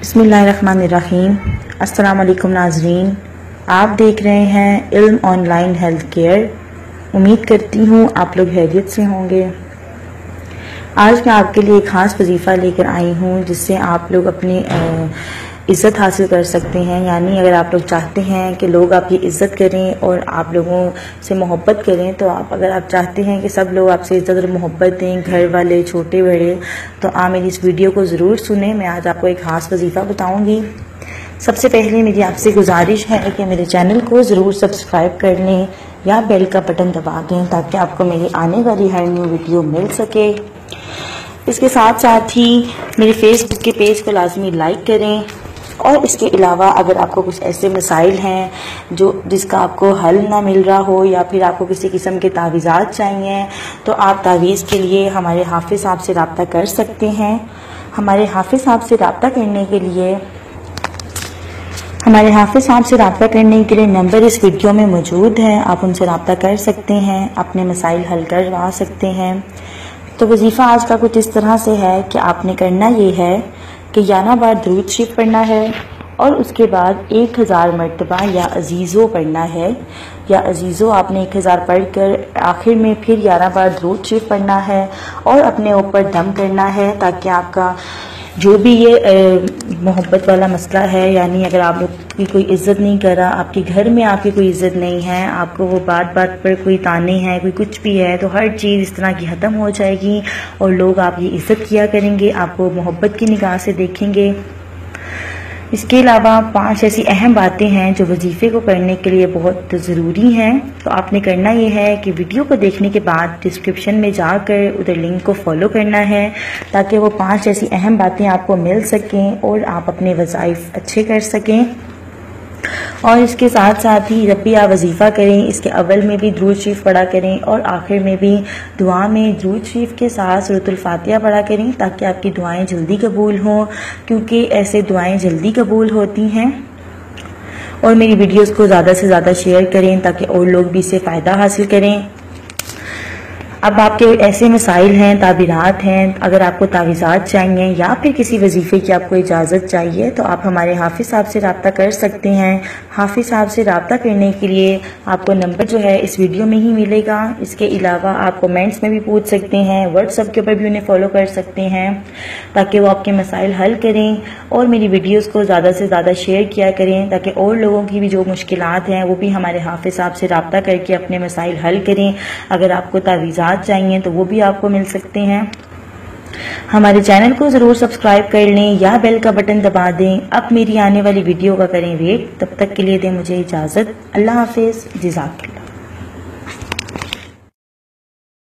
बिस्मिल्लाहिर्रहमानिर्रहीम। अस्सलाम वालेकुम नाज़रीन, आप देख रहे हैं इल्म ऑनलाइन हेल्थ केयर। उम्मीद करती हूँ आप लोग खैरियत से होंगे। आज मैं आपके लिए एक ख़ास वजीफ़ा लेकर आई हूँ जिससे आप लोग अपनी इज़्ज़त हासिल कर सकते हैं। यानी अगर आप लोग चाहते हैं कि लोग आपकी इज़्ज़त करें और आप लोगों से मोहब्बत करें, तो अगर आप चाहते हैं कि सब लोग आपसे इज़्ज़त और मोहब्बत दें, घर वाले छोटे बड़े, तो आप मेरी इस वीडियो को ज़रूर सुनें। मैं आज आपको एक ख़ास वजीफ़ा बताऊँगी। सबसे पहले मेरी आपसे गुजारिश है कि मेरे चैनल को ज़रूर सब्सक्राइब कर लें या बेल का बटन दबा दें ताकि आपको मेरी आने वाली हर न्यू वीडियो मिल सके। इसके साथ साथ ही मेरे फेसबुक के पेज को लाजमी लाइक करें। और इसके अलावा अगर आपको कुछ ऐसे मसाइल हैं जिसका आपको हल ना मिल रहा हो या फिर आपको किसी किस्म के तावीज़ात चाहिए, तो आप तावीज़ के लिए हमारे हाफिज़ साहब से रब्ता कर सकते हैं। हमारे हाफिज़ साहब से रब्ता करने के लिए नंबर इस वीडियो में मौजूद है। आप उनसे रब्ता कर सकते हैं, अपने मसाइल हल करवा सकते हैं। तो वजीफ़ा आज का कुछ इस तरह से है कि आपने करना ये है कि 11 बार दुरूद शरीफ पढ़ना है और उसके बाद 1000 मरतबा या अजीज़ो पढ़ना है। या अजीज़ो आपने 1000 पढ़कर आखिर में फिर 11 बार दुरूद शरीफ पढ़ना है और अपने ऊपर दम करना है ताकि आपका जो भी ये मोहब्बत वाला मसला है, यानी अगर आप लोग की कोई इज़्ज़त नहीं कर रहा, आपके घर में आपकी कोई इज़्ज़त नहीं है, आपको वो बात बात पर कोई ताने हैं, कोई कुछ भी है, तो हर चीज़ इस तरह की ख़त्म हो जाएगी और लोग आपकी इज़्ज़त किया करेंगे, आपको मोहब्बत की निगाह से देखेंगे। इसके अलावा 5 ऐसी अहम बातें हैं जो वजीफ़े को करने के लिए बहुत ज़रूरी हैं। तो आपने करना ये है कि वीडियो को देखने के बाद डिस्क्रिप्शन में जाकर उधर लिंक को फॉलो करना है ताकि वो 5 ऐसी अहम बातें आपको मिल सकें और आप अपने वज़ाइफ अच्छे कर सकें। और इसके साथ साथ ही जब भी आप वजीफ़ा करें, इसके अव्वल में भी दुरूद शरीफ पढ़ा करें और आखिर में भी दुआ में दुरूद शरीफ के साथ सूरतुल फातिहा पढ़ा करें ताकि आपकी दुआएं जल्दी कबूल हों, क्योंकि ऐसे दुआएं जल्दी कबूल होती हैं। और मेरी वीडियोस को ज़्यादा से ज़्यादा शेयर करें ताकि और लोग भी इससे फ़ायदा हासिल करें। अब आपके ऐसे मसाइल हैं, ताबीरात हैं, अगर आपको तावीज़ात चाहिए या फिर किसी वजीफ़े की आपको इजाज़त चाहिए, तो आप हमारे हाफिज़ साहब से रब्ता कर सकते हैं। हाफिज़ साहब से रब्ता करने के लिए आपको नंबर जो है इस वीडियो में ही मिलेगा। इसके अलावा आप कमेंट्स में भी पूछ सकते हैं, व्हाट्सएप के ऊपर भी उन्हें फॉलो कर सकते हैं ताकि वो आपके मसाइल हल करें। और मेरी वीडियोज़ को ज़्यादा से ज़्यादा शेयर किया करें ताकि और लोगों की भी जो मुश्किलात हैं वो भी हमारे हाफिज़ साहब से रब्ता करके अपने मसाइल हल करें। अगर आपको तावीज़ात चाहिए तो वो भी आपको मिल सकते हैं। हमारे चैनल को ज़रूर सब्सक्राइब कर लें या बेल का बटन दबा दें। अब मेरी आने वाली वीडियो का करें वेट। तब तक के लिए दें मुझे इजाज़त। अल्लाह हाफिज़। जज़ाकल्लाह।